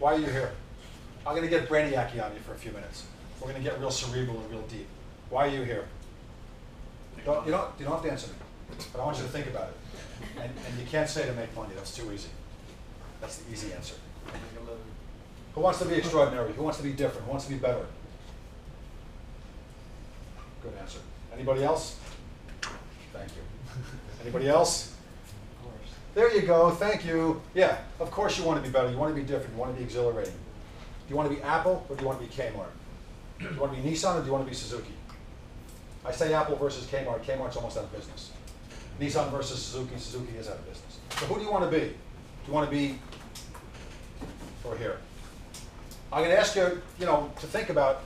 Why are you here? I'm going to get brainiac-y on you for a few minutes. We're going to get real cerebral and real deep. Why are you here? You don't have to answer me, but I want you to think about it. And you can't say to make money. That's too easy. That's the easy answer. Who wants to be extraordinary? Who wants to be different? Who wants to be better? Good answer. Anybody else? Thank you. Anybody else? Of course. There you go. Thank you. Yeah, of course you want to be better. You want to be different. You want to be exhilarating. Do you want to be Apple or do you want to be Kmart? Do you want to be Nissan or do you want to be Suzuki? I say Apple versus Kmart. Kmart's almost out of business. Nissan versus Suzuki. Suzuki is out of business. So who do you want to be? Do you want to be over here? I'm going to ask you, to think about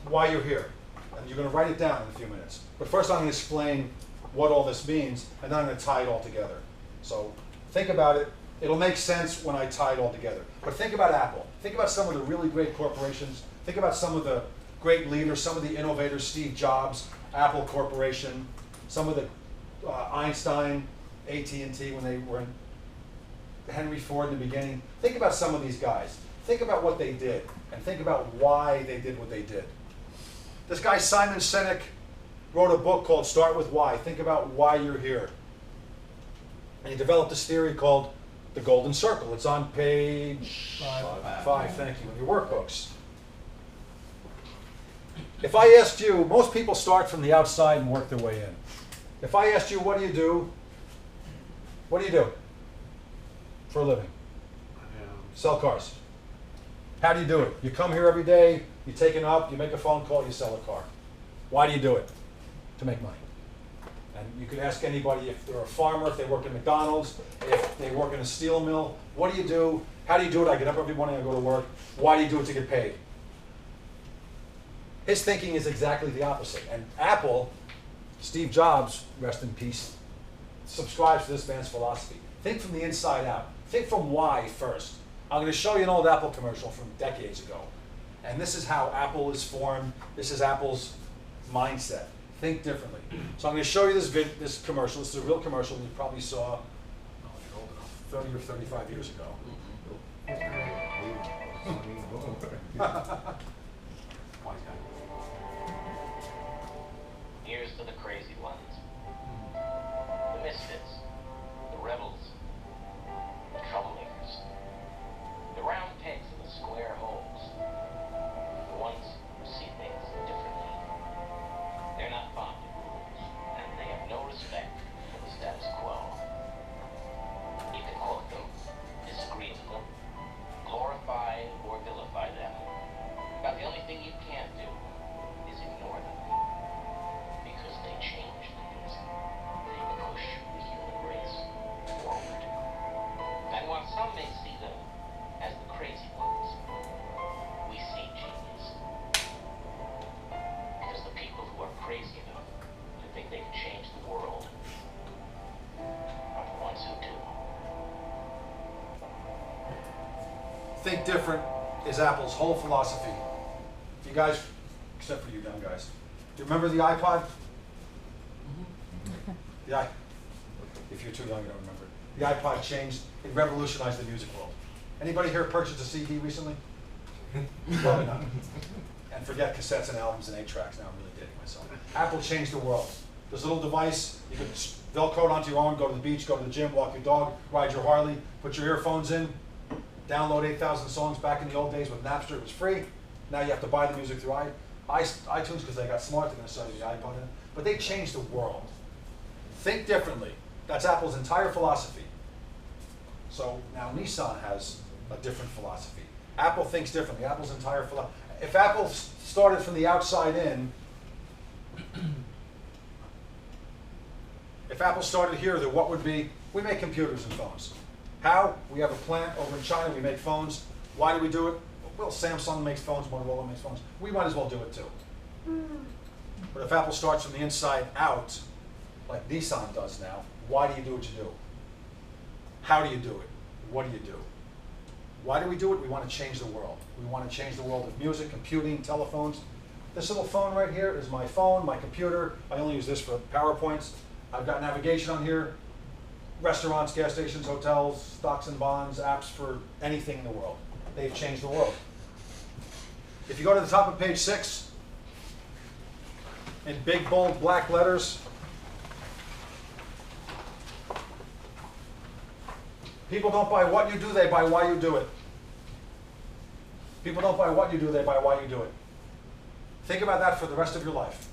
why you're here. And you're going to write it down in a few minutes. But first I'm going to explain what all this means, and then I'm going to tie it all together. So think about it. It'll make sense when I tie it all together. But think about Apple. Think about some of the really great corporations. Think about some of the great leaders, some of the innovators, Steve Jobs, Apple Corporation, some of the Einstein, AT&T when they were in Henry Ford in the beginning. Think about some of these guys. Think about what they did, and think about why they did what they did. This guy, Simon Sinek, wrote a book called Start With Why. Think about why you're here. And he developed this theory called the Golden Circle. It's on page 5, thank you, in your workbooks. If I asked you, most people start from the outside and work their way in. If I asked you, what do you do? What do you do for a living? Sell cars. How do you do it? You come here every day, you take it up, you make a phone call, you sell a car. Why do you do it? To make money. And you could ask anybody if they're a farmer, if they work in McDonald's, if they work in a steel mill, what do you do? How do you do it? I get up every morning, I go to work. Why do you do it? To get paid. His thinking is exactly the opposite. And Apple, Steve Jobs, rest in peace, subscribes to this man's philosophy. Think from the inside out. Think from why first. I'm going to show you an old Apple commercial from decades ago. And this is how Apple is formed. This is Apple's mindset. Think differently. So I'm going to show you this commercial. This is a real commercial you probably saw, if you're old enough, 30 or 35 years ago. Here's to the crazy ones. The misfits. The rebels. The troublemakers. The round pegs in the square holes. The ones who see things differently. They're not fond of rules, and they have no respect for the status quo. You can quote them, disagree with them, glorify or vilify them. But the only thing you can't do is ignore them. Because they change things. They push the human race forward. And while some may see them as the crazy ones, we see genius. Because the people who are crazy enough to think they can change the world are the ones who do. Think different is Apple's whole philosophy. You guys, except for you young guys, do you remember the iPod? Yeah. If you're too young, you don't remember it. The iPod changed, it revolutionized the music world. Anybody here purchased a CD recently? Probably not. And forget cassettes and albums and 8 tracks. Now I'm really dating myself. Apple changed the world. This little device, you can Velcro it onto your arm, go to the beach, go to the gym, walk your dog, ride your Harley, put your earphones in, download 8,000 songs. Back in the old days with Napster, it was free. Now you have to buy the music through iTunes because they got smart, they're going to sell you the iPod in. But they changed the world. Think differently. That's Apple's entire philosophy. So now Nissan has a different philosophy. Apple thinks differently. Apple's entire philosophy. If Apple started from the outside in, if Apple started here, then what would be? We make computers and phones. How? We have a plant over in China. We make phones. Why do we do it? Well, Samsung makes phones. Motorola makes phones. We might as well do it too. But if Apple starts from the inside out, like Nissan does now, why do you do what you do? How do you do it? What do you do? Why do we do it? We want to change the world. We want to change the world of music, computing, telephones. This little phone right here is my phone, my computer. I only use this for PowerPoints. I've got navigation on here. restaurants, gas stations, hotels, stocks and bonds, apps for anything in the world. They've changed the world. If you go to the top of page 6, in big, bold, black letters, people don't buy what you do, they buy why you do it. People don't buy what you do, they buy why you do it. Think about that for the rest of your life.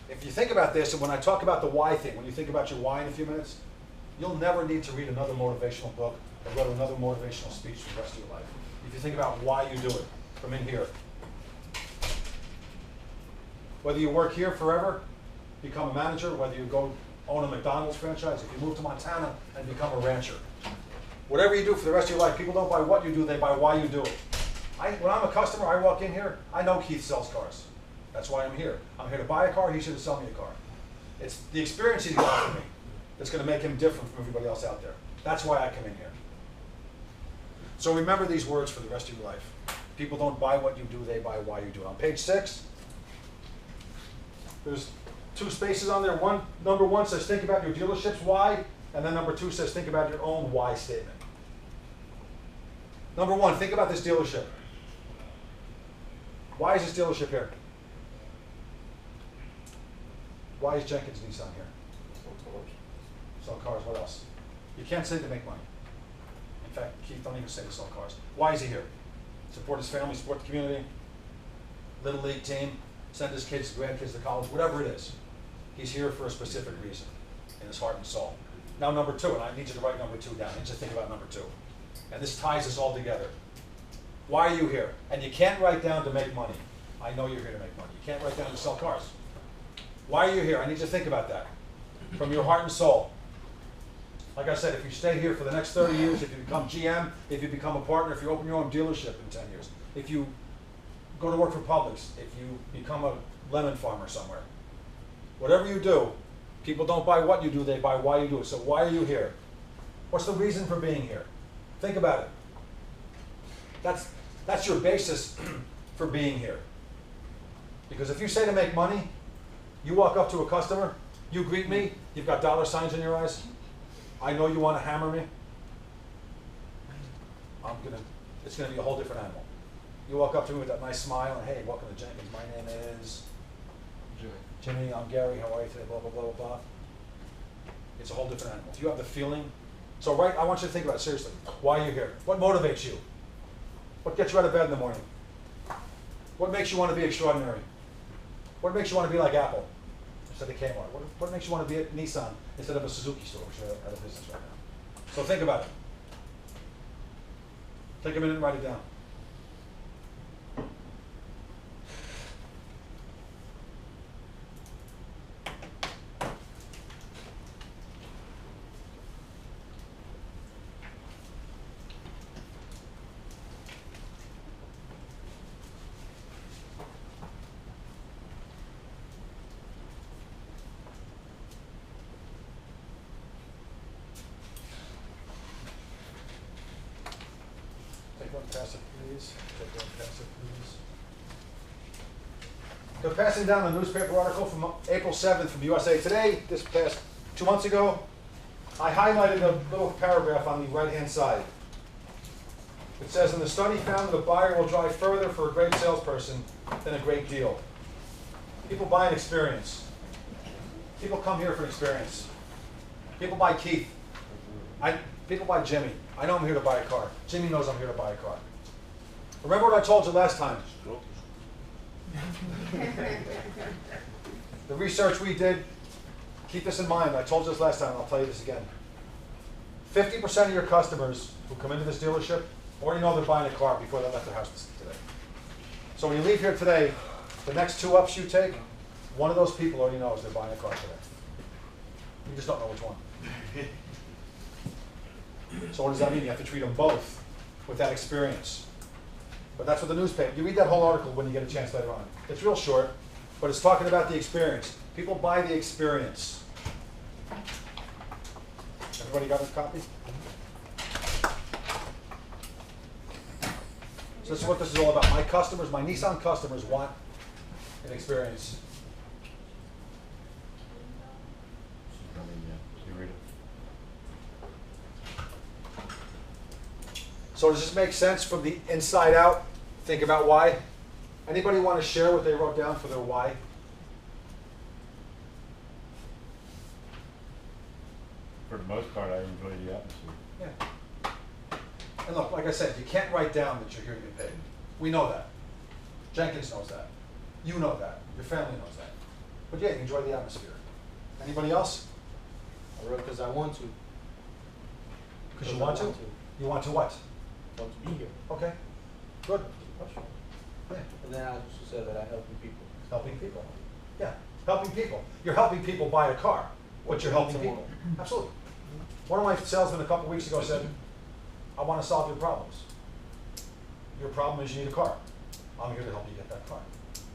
If you think about this, and when I talk about the why thing, when you think about your why in a few minutes, you'll never need to read another motivational book or go to another motivational speech for the rest of your life. If you think about why you do it from in here. Whether you work here forever, become a manager, whether you go own a McDonald's franchise, if you move to Montana and become a rancher. Whatever you do for the rest of your life, people don't buy what you do, they buy why you do it. When I'm a customer, I walk in here, I know Keith sells cars. That's why I'm here. I'm here to buy a car, he's here to sell me a car. It's the experience he's got for me that's going to make him different from everybody else out there. That's why I come in here. So remember these words for the rest of your life. People don't buy what you do, they buy why you do it. On page 6, there's 2 spaces on there. Number 1 says think about your dealership's why, and then number 2 says think about your own why statement. Number 1, think about this dealership. Why is this dealership here? Why is Jenkins Nissan here? Sell cars, what else? You can't say to make money. In fact, Keith, don't even say to sell cars. Why is he here? Support his family, support the community, little league team, send his kids, grandkids to college, whatever it is. He's here for a specific reason in his heart and soul. Now number 2, and I need you to write number 2 down. I need you to think about number 2. And this ties us all together. Why are you here? And you can't write down to make money. I know you're here to make money. You can't write down to sell cars. Why are you here? I need you to think about that from your heart and soul. Like I said, if you stay here for the next 30 years, if you become GM, if you become a partner, if you open your own dealership in 10 years, if you go to work for Publix, if you become a lemon farmer somewhere, whatever you do, people don't buy what you do, they buy why you do it. So why are you here? What's the reason for being here? Think about it. That's your basis for being here. Because if you say to make money, you walk up to a customer, you greet me, you've got dollar signs in your eyes, I know you want to hammer me, it's going to be a whole different animal. You walk up to me with that nice smile and, hey, welcome to Jenkins, my name is Jimmy, I'm Gary, how are you today, blah, blah, blah, blah, blah. It's a whole different animal. If you have the feeling, so I want you to think about it seriously. Why are you here? What motivates you? What gets you out of bed in the morning? What makes you want to be extraordinary? What makes you want to be like Apple instead of Kmart? What makes you want to be at Nissan instead of a Suzuki store, which are out of business right now? So think about it. Take a minute and write it down. Pass it, please. Pass it, please. So passing down a newspaper article from April 7th from USA Today, this past 2 months ago. I highlighted a little paragraph on the right-hand side. It says, in the study found that a buyer will drive further for a great salesperson than a great deal. People buy an experience. People come here for an experience. People buy Keith. People buy Jimmy. I know I'm here to buy a car. Jimmy knows I'm here to buy a car. Remember what I told you last time? The research we did, keep this in mind. I told you this last time, and I'll tell you this again. 50% of your customers who come into this dealership already know they're buying a car before they left their house today. So when you leave here today, the next 2 ups you take, one of those people already knows they're buying a car today. You just don't know which one. So what does that mean? You have to treat them both with that experience. But that's what the newspaper, you read that whole article when you get a chance later on. It's real short, but it's talking about the experience. People buy the experience. Everybody got a copy? So this is what this is all about. My customers, my Nissan customers want an experience. So does this make sense from the inside out? Think about why. Anybody want to share what they wrote down for their why? For the most part, I enjoy the atmosphere. Yeah. And look, like I said, you can't write down that you're here to get paid. We know that. Jenkins knows that. You know that. Your family knows that. But yeah, you enjoy the atmosphere. Anybody else? I wrote because I want to. Because you want to? You want to what? Want to be here. Okay. Good. Yeah. And then I also said that I helping people. Helping people. Yeah. Helping people. You're helping people buy a car, but you're helping Someone. people. Absolutely. One of my salesmen a couple weeks ago said, I want to solve your problems. Your problem is you need a car. I'm here to help you get that car.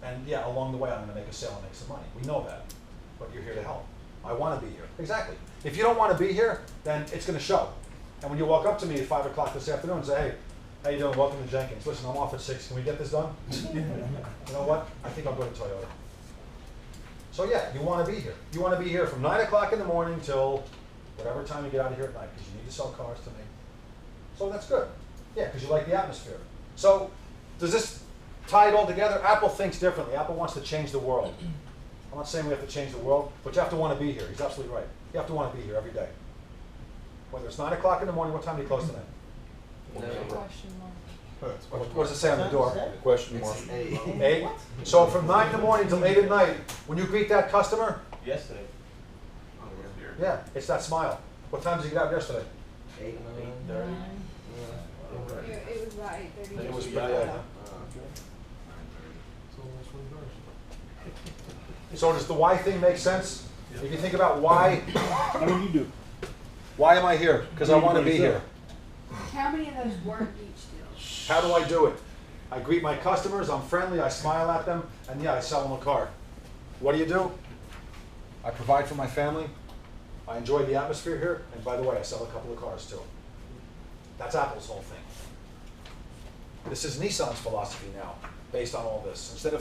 And yeah, along the way, I'm going to make a sale and make some money. We know that. But you're here to help. I want to be here. Exactly. If you don't want to be here, then it's going to show. And when you walk up to me at 5 o'clock this afternoon and say, hey, how you doing? Welcome to Jenkins. Listen, I'm off at 6. Can we get this done? You know what? I think I'll go to Toyota. So yeah, you want to be here. You want to be here from 9 o'clock in the morning till whatever time you get out of here at night, because you need to sell cars to me. So that's good. Yeah, because you like the atmosphere. So does this tie it all together? Apple thinks differently. Apple wants to change the world. I'm not saying we have to change the world, but you have to want to be here. He's absolutely right. You have to want to be here every day. Whether it's 9 o'clock in the morning, what time do you close tonight? Question mark. What does it say on the door? Question mark. 8? So from 9 in the morning till 8 at night, when you greet that customer, Yesterday. yeah, it's that smile. What time did you get out yesterday? 8:30. Yeah, it was about 8:30. It was Yeah. pretty late, huh? So does the why thing make sense? If you think about why, How do you do? why am I here? Because I want to be here. How many of those weren't each deals? How do I do it? I greet my customers, I'm friendly, I smile at them, and yeah, I sell them a car. What do? I provide for my family, I enjoy the atmosphere here, and by the way, I sell a couple of cars too. That's Apple's whole thing. This is Nissan's philosophy now, based on all this. Instead of